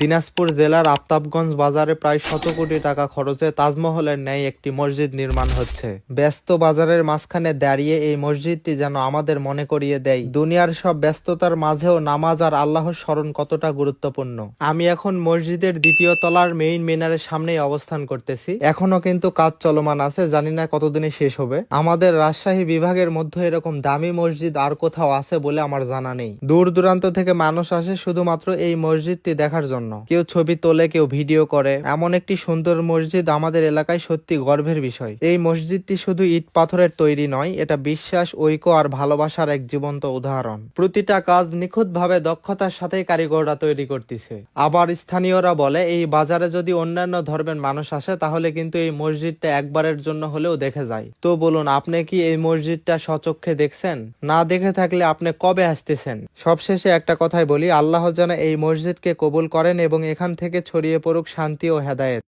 দিনাজপুর জেলার আফতাবগঞ্জ বাজারে প্রায় 100 কোটি টাকা খরচে তাজমহলের ন্যায় একটি মসজিদ নির্মাণ হচ্ছে। ব্যস্ত বাজারের মাঝখানে দাঁড়িয়ে এই মসজিদটি যেন আমাদের মনে করিয়ে দেয় দুনিয়ার সব ব্যস্ততার মাঝেও নামাজ আর আল্লাহর স্মরণ কতটা গুরুত্বপূর্ণ। আমি এখন মসজিদের দ্বিতীয় তলার মেইন মিনারের সামনেই অবস্থান করতেছি। এখনো কিন্তু কাজ চলমান আছে, জানি না কতদিনে শেষ হবে। আমাদের রাজশাহী বিভাগের মধ্যে এরকম দামি মসজিদ আর কোথাও আছে বলে আমার জানা নেই। দূর দূরান্ত থেকে মানুষ আসে শুধুমাত্র এই মসজিদটি দেখার জন্য। কেউ ছবি তোলে, কেউ ভিডিও করে। এমন একটি সুন্দর মসজিদ আমাদের এলাকায় সত্যি গর্বের বিষয়। এই মসজিদটি শুধু ইট পাথরের তৈরি নয়, এটা বিশ্বাস, ঐক্য আর ভালোবাসার এক জীবন্ত উদাহরণ। প্রতিটা কাজ নিখুঁতভাবে দক্ষতার সাথে কারিগররা তৈরি করতেছে। আবার স্থানীয়রা বলে এই বাজারে যদি অন্যান্য ধর্মের মানুষ আসে তাহলে কিন্তু এই মসজিদটা একবারের জন্য হলেও দেখে যায়। তো বলুন, আপনি কি এই মসজিদটা স্বচক্ষে দেখছেন? না দেখে থাকলে আপনি কবে আসতেছেন? সবশেষে একটা কথাই বলি, আল্লাহ যেন এই মসজিদকে কবুল করেন এবং এখান থেকে ছড়িয়ে পড়ুক শান্তি ও হেদায়েত।